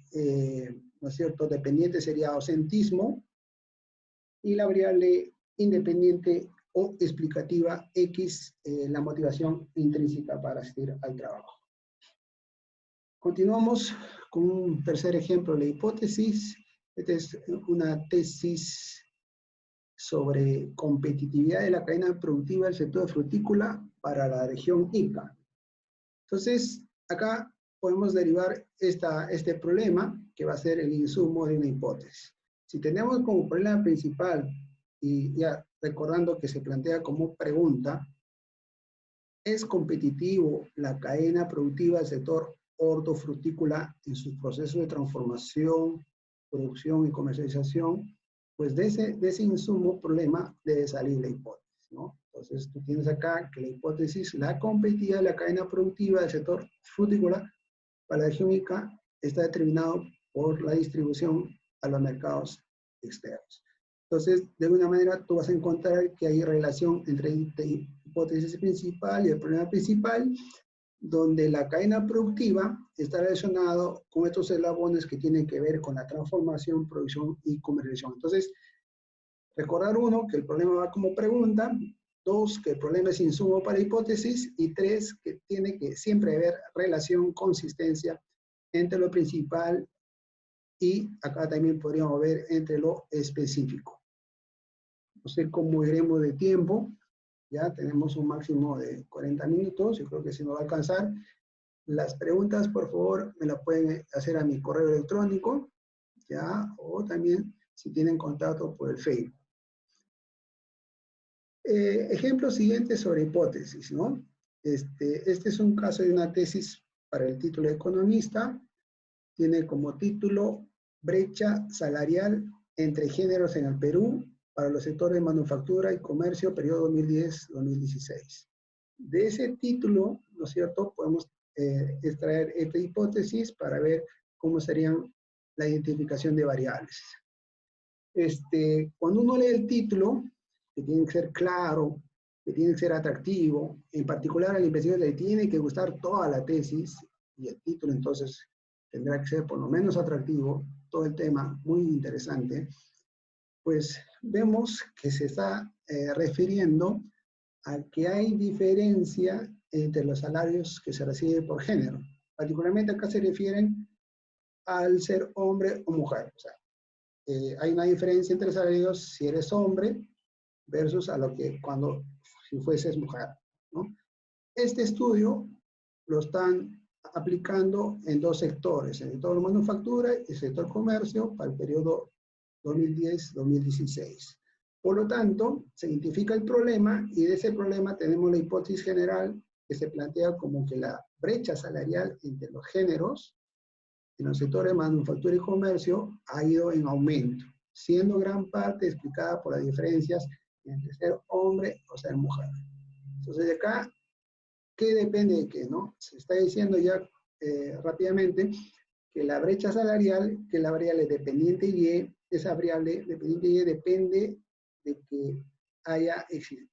¿no es cierto?, dependiente sería ausentismo, y la variable independiente o explicativa X, la motivación intrínseca para asistir al trabajo. Continuamos con un tercer ejemplo de la hipótesis. Esta es una tesis sobre competitividad de la cadena productiva del sector de frutícola para la región Ica. Entonces, acá podemos derivar este problema, que va a ser el insumo de una hipótesis. Si tenemos como problema principal, y ya recordando que se plantea como pregunta, ¿es competitivo la cadena productiva del sector hortofrutícola en sus procesos de transformación, producción y comercialización? Pues de ese insumo problema debe salir la hipótesis, ¿no? Entonces tú tienes acá que la hipótesis, la competitividad de la cadena productiva del sector frutícola para la región Ica está determinado por la distribución a los mercados externos. Entonces, de alguna manera, tú vas a encontrar que hay relación entre la hipótesis principal y el problema principal, donde la cadena productiva está relacionada con estos eslabones que tienen que ver con la transformación, producción y comercialización. Entonces, recordar uno, que el problema va como pregunta; dos, que el problema es insumo para hipótesis; y tres, que tiene que siempre haber relación, consistencia entre lo principal y acá también podríamos ver entre lo específico. No sé cómo iremos de tiempo. Ya tenemos un máximo de 40 minutos, yo creo que sí nos va a alcanzar. Las preguntas, por favor, me las pueden hacer a mi correo electrónico, ya, o también si tienen contacto por el Facebook. Ejemplo siguiente sobre hipótesis, ¿no? Este es un caso de una tesis para el título de economista. Tiene como título Brecha salarial entre géneros en el Perú para los sectores de manufactura y comercio, periodo 2010-2016. De ese título, ¿no es cierto?, podemos extraer esta hipótesis para ver cómo serían la identificación de variables. Cuando uno lee el título, que tiene que ser claro, que tiene que ser atractivo, en particular al investigador le tiene que gustar toda la tesis, y el título entonces tendrá que ser por lo menos atractivo, todo el tema muy interesante, pues vemos que se está refiriendo a que hay diferencia entre los salarios que se reciben por género. Particularmente acá se refieren al ser hombre o mujer. O sea, hay una diferencia entre salarios si eres hombre versus a lo que cuando si fueses mujer, ¿no? Este estudio lo están aplicando en dos sectores, el sector manufactura y el sector comercio para el periodo 2010-2016. Por lo tanto, se identifica el problema y de ese problema tenemos la hipótesis general que se plantea como que la brecha salarial entre los géneros en los sectores de manufactura y comercio ha ido en aumento, siendo gran parte explicada por las diferencias entre ser hombre o ser mujer. Entonces, de acá, ¿qué depende de qué, no? Se está diciendo ya rápidamente que la brecha salarial, que la variable dependiente Y, esa variable dependiente Y depende de que haya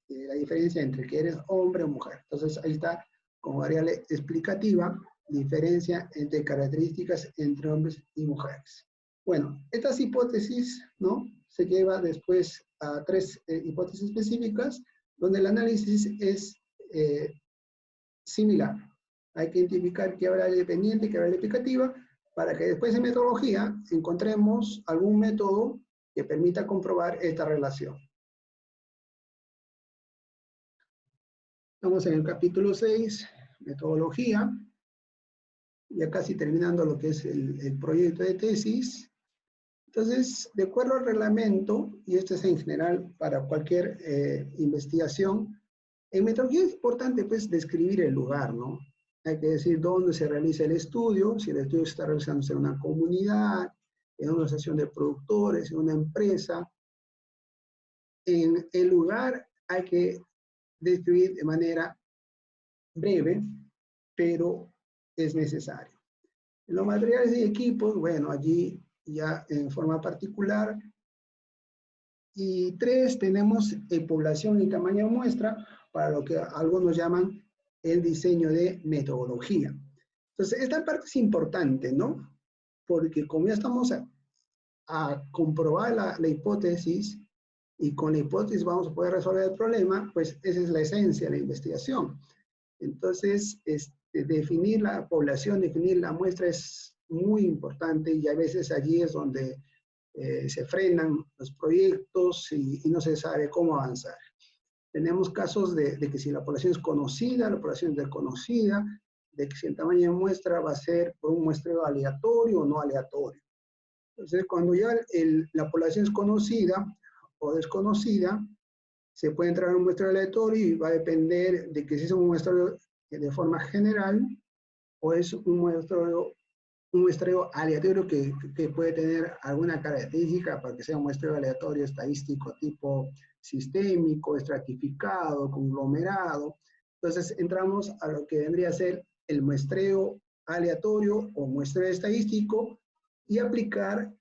la diferencia entre que eres hombre o mujer. Entonces, ahí está como variable explicativa, diferencia entre características entre hombres y mujeres. Bueno, estas hipótesis, ¿no?, se lleva después a tres hipótesis específicas, donde el análisis es similar. Hay que identificar qué variable dependiente y qué variable explicativa, para que después en metodología encontremos algún método que permita comprobar esta relación. Estamos en el capítulo 6, metodología, ya casi terminando lo que es el proyecto de tesis. Entonces, de acuerdo al reglamento, y esto es en general para cualquier investigación, en metodología es importante pues describir el lugar, ¿no? Hay que decir dónde se realiza el estudio, si el estudio se está realizando en una comunidad, en una asociación de productores, en una empresa. En el lugar hay que describir de manera breve, pero es necesario. En los materiales y equipos, bueno, allí ya en forma particular. Y 3, tenemos población y tamaño de muestra, para lo que algunos llaman el diseño de metodología. Entonces, esta parte es importante, ¿no? Porque como ya estamos a comprobar la hipótesis, y con la hipótesis vamos a poder resolver el problema, pues esa es la esencia de la investigación. Entonces, definir la población, definir la muestra es muy importante, y a veces allí es donde se frenan los proyectos y no se sabe cómo avanzar. Tenemos casos de que si la población es conocida, la población es desconocida, de que si el tamaño de muestra va a ser por un muestreo aleatorio o no aleatorio. Entonces, cuando ya la población es conocida o desconocida, se puede entrar en un muestreo aleatorio y va a depender de que si es un muestreo de forma general o es un muestreo aleatorio que puede tener alguna característica para que sea un muestreo aleatorio estadístico tipo sistémico, estratificado, conglomerado. Entonces entramos a lo que vendría a ser el muestreo aleatorio o muestreo estadístico y aplicar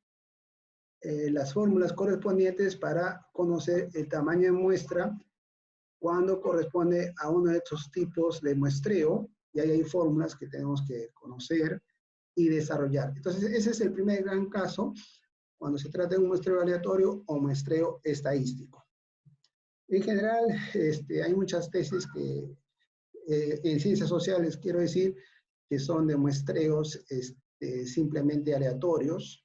las fórmulas correspondientes para conocer el tamaño de muestra cuando corresponde a uno de estos tipos de muestreo, y ahí hay fórmulas que tenemos que conocer y desarrollar. Entonces, ese es el primer gran caso cuando se trata de un muestreo aleatorio o muestreo estadístico. En general, hay muchas tesis que, en ciencias sociales, quiero decir, que son de muestreos simplemente aleatorios,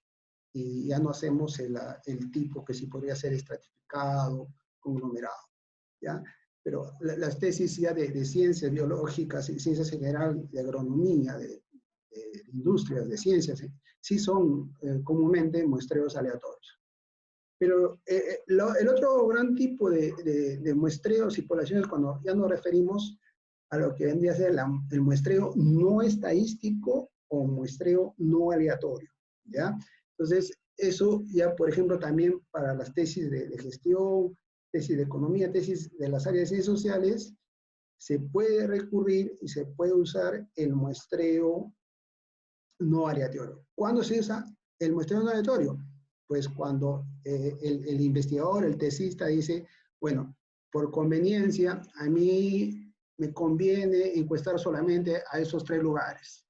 y ya no hacemos el tipo que sí podría ser estratificado, conglomerado, ¿ya? Pero las tesis ya de ciencias biológicas, ciencias en general, de agronomía, de industrias, de ciencias, sí son comúnmente muestreos aleatorios. Pero el otro gran tipo de muestreos y poblaciones, cuando ya nos referimos a lo que vendría a ser el muestreo no estadístico o muestreo no aleatorio, ¿ya? Entonces, eso ya, por ejemplo, también para las tesis de gestión, tesis de economía, tesis de las áreas de ciencias sociales, se puede recurrir y se puede usar el muestreo no aleatorio. ¿Cuándo se usa el muestreo no aleatorio? Pues cuando el investigador, el tesista dice, bueno, por conveniencia, a mí me conviene encuestar solamente a esos 3 lugares.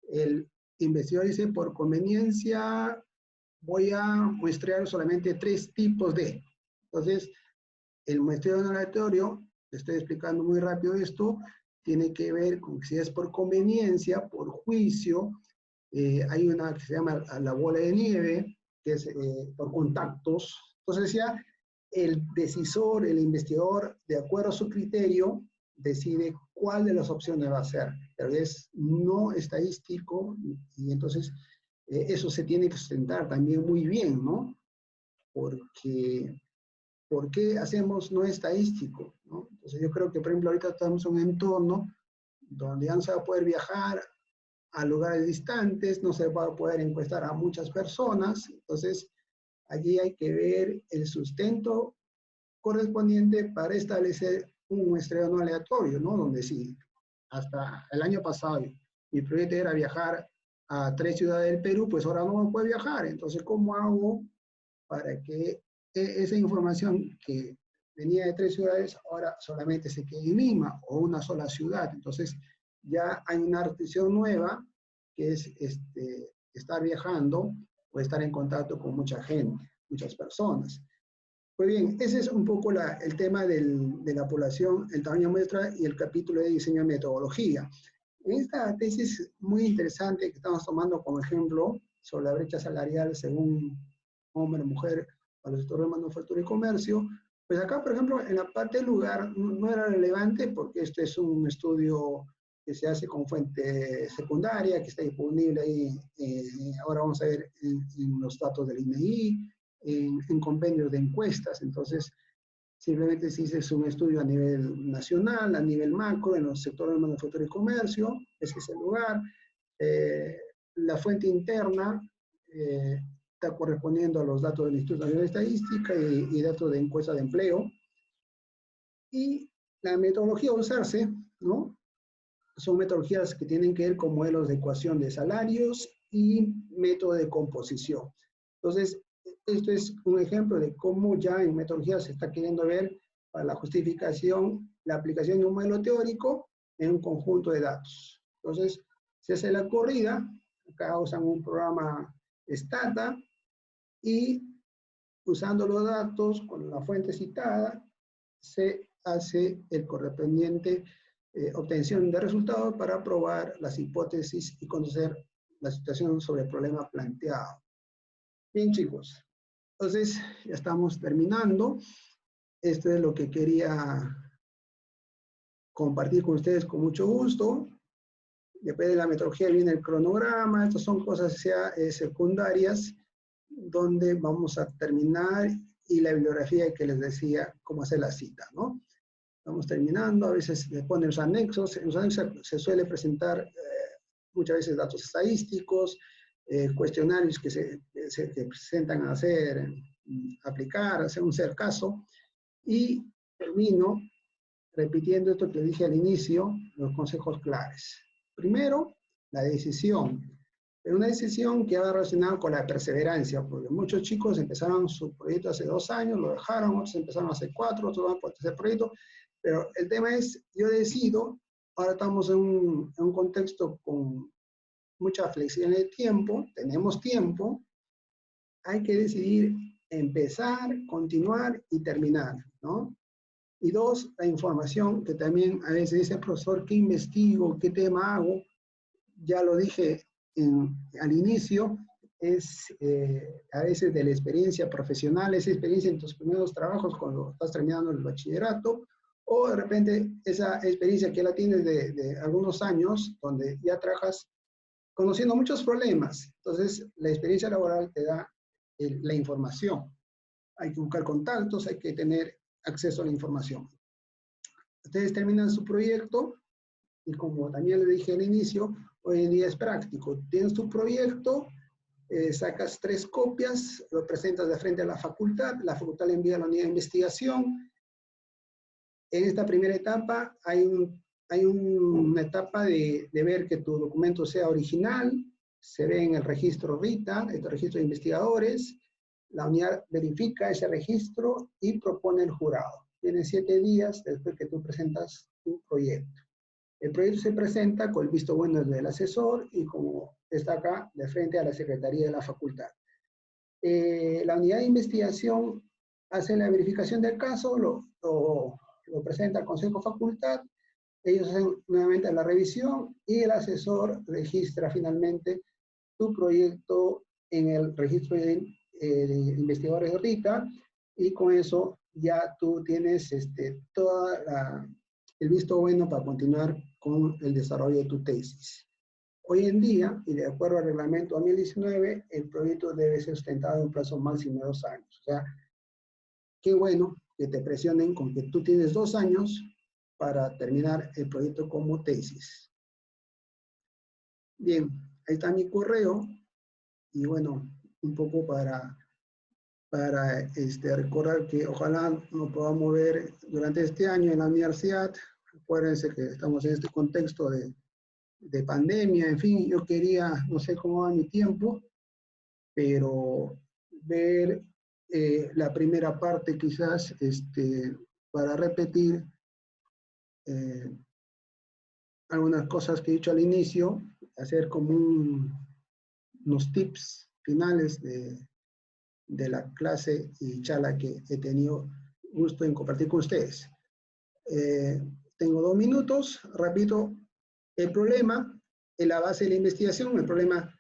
El investigador dice, por conveniencia, voy a muestrear solamente 3 tipos de. Entonces, el muestreo no aleatorio, te estoy explicando muy rápido esto, tiene que ver con que si es por conveniencia, por juicio, hay una que se llama la bola de nieve, que es por contactos. Entonces ya el decisor, el investigador, de acuerdo a su criterio, decide cuál de las opciones va a ser. Pero es no estadístico y entonces eso se tiene que sustentar también muy bien, ¿no? Porque, ¿por qué hacemos no estadístico? ¿No? Entonces yo creo que, por ejemplo, ahorita estamos en un entorno donde ya no se va a poder viajar a lugares distantes, no se va a poder encuestar a muchas personas, entonces allí hay que ver el sustento correspondiente para establecer un muestreo no aleatorio, ¿no? Donde sí, hasta el año pasado mi proyecto era viajar a 3 ciudades del Perú, pues ahora no puedo viajar, entonces ¿cómo hago para que esa información que venía de 3 ciudades ahora solamente se quede en Lima o una sola ciudad? Entonces ya hay una restricción nueva que es estar viajando o estar en contacto con mucha gente, muchas personas. Pues bien, ese es un poco el tema de la población, el tamaño de muestra y el capítulo de diseño de metodología. En esta tesis muy interesante que estamos tomando como ejemplo sobre la brecha salarial según hombre, mujer, para el sector de manufactura y comercio, pues acá, por ejemplo, en la parte del lugar no era relevante porque este es un estudio que se hace con fuente secundaria, que está disponible ahí, ahora vamos a ver en los datos del INEI, en compendios de encuestas. Entonces, simplemente se hizo un estudio a nivel nacional, a nivel macro, en los sectores de manufactura y comercio, ese es el lugar. La fuente interna está correspondiendo a los datos del Instituto Nacional de Estadística y datos de encuesta de empleo. Y la metodología a usarse, ¿no? Son metodologías que tienen que ver con modelos de ecuación de salarios y método de composición. Entonces, esto es un ejemplo de cómo ya en metodología se está queriendo ver para la justificación la aplicación de un modelo teórico en un conjunto de datos. Entonces, se hace la corrida, acá usan un programa Stata y usando los datos con la fuente citada, se hace el correspondiente obtención de resultados para probar las hipótesis y conocer la situación sobre el problema planteado. Bien, chicos, entonces ya estamos terminando. Esto es lo que quería compartir con ustedes con mucho gusto. Después de la metodología viene el cronograma. Estas son cosas ya secundarias donde vamos a terminar y la bibliografía que les decía cómo hacer la cita, ¿no? Estamos terminando, a veces le ponen los anexos. En los anexos se suele presentar muchas veces datos estadísticos, cuestionarios que se presentan a hacer, aplicar, hacer un cercazo. Y termino repitiendo esto que dije al inicio, los consejos claves. Primero, la decisión. Pero una decisión que va relacionada con la perseverancia, porque muchos chicos empezaron su proyecto hace 2 años, lo dejaron, otros empezaron hace 4, otros van por el tercer proyecto, pero el tema es, yo decido, ahora estamos en un contexto con mucha flexibilidad de tiempo, tenemos tiempo, hay que decidir empezar, continuar y terminar, ¿no? Y 2, la información, que también a veces dice, profesor, ¿qué investigo? ¿Qué tema hago? Ya lo dije al inicio, es a veces de la experiencia profesional, esa experiencia en tus primeros trabajos cuando estás terminando el bachillerato, o de repente esa experiencia que la tienes de algunos años, donde ya trabajas conociendo muchos problemas. Entonces, la experiencia laboral te da la información. hay que buscar contactos, hay que tener acceso a la información. Ustedes terminan su proyecto y como también les dije al inicio, hoy en día es práctico. Tienes tu proyecto, sacas 3 copias, lo presentas de frente a la facultad le envía a la unidad de investigación. En esta primera etapa hay una etapa de ver que tu documento sea original, se ve en el registro RITA, el registro de investigadores, la unidad verifica ese registro y propone el jurado. Tiene 7 días después que tú presentas tu proyecto. El proyecto se presenta con el visto bueno del asesor y como está acá, de frente a la Secretaría de la Facultad. La unidad de investigación hace la verificación del caso, lo presenta al Consejo Facultad, ellos hacen nuevamente la revisión y el asesor registra finalmente tu proyecto en el registro de investigadores de RITA y con eso ya tú tienes todo el visto bueno para continuar con el desarrollo de tu tesis. Hoy en día, y de acuerdo al reglamento 2019, el proyecto debe ser sustentado en un plazo máximo de 2 años. O sea, qué bueno que te presionen con que tú tienes 2 años para terminar el proyecto como tesis. Bien, ahí está mi correo. Y bueno, un poco para recordar que ojalá nos podamos ver durante este año en la universidad. Acuérdense que estamos en este contexto de pandemia, en fin, yo quería, no sé cómo va mi tiempo, pero ver la primera parte quizás para repetir algunas cosas que he dicho al inicio, hacer como unos tips finales de la clase y charla que he tenido gusto en compartir con ustedes. Tengo 2 minutos, repito, el problema es la base de la investigación, el problema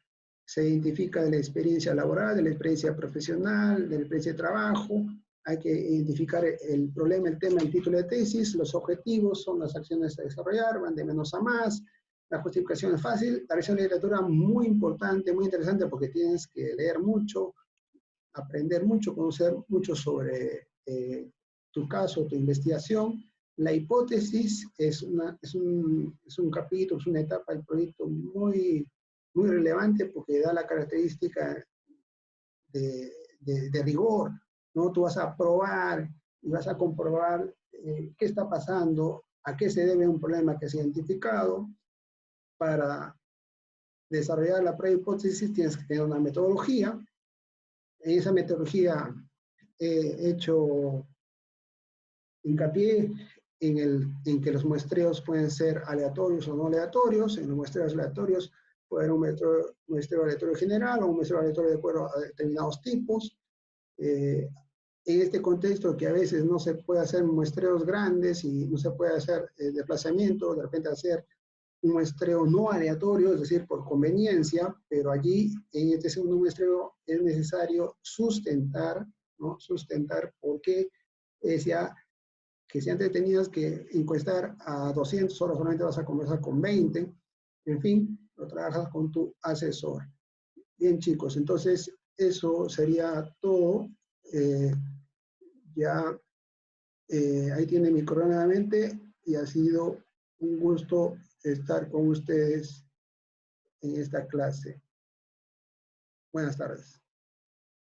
se identifica de la experiencia laboral, de la experiencia profesional, de la experiencia de trabajo, hay que identificar el problema, el tema, el título de tesis, los objetivos son las acciones a desarrollar, van de menos a más, la justificación es fácil, la revisión de literatura muy importante, muy interesante porque tienes que leer mucho, aprender mucho, conocer mucho sobre tu caso, tu investigación. La hipótesis es un capítulo, es una etapa del proyecto muy relevante porque da la característica de rigor, ¿no? Tú vas a probar y vas a comprobar qué está pasando, a qué se debe un problema que se ha identificado. Para desarrollar la prueba de hipótesis tienes que tener una metodología. En esa metodología he hecho hincapié en que los muestreos pueden ser aleatorios o no aleatorios. En los muestreos aleatorios puede haber un muestreo aleatorio general o un muestreo aleatorio de acuerdo a determinados tipos. En este contexto que a veces no se puede hacer muestreos grandes y no se puede hacer desplazamiento, de repente hacer un muestreo no aleatorio, es decir, por conveniencia, pero allí en este segundo muestreo es necesario sustentar, ¿no? Sustentar porque decía que si antes tenías que encuestar a 200, ahora solamente vas a conversar con 20, en fin, lo trabajas con tu asesor. Bien, chicos, entonces eso sería todo. Ya ahí tiene mi correo nuevamente y ha sido un gusto estar con ustedes en esta clase. Buenas tardes.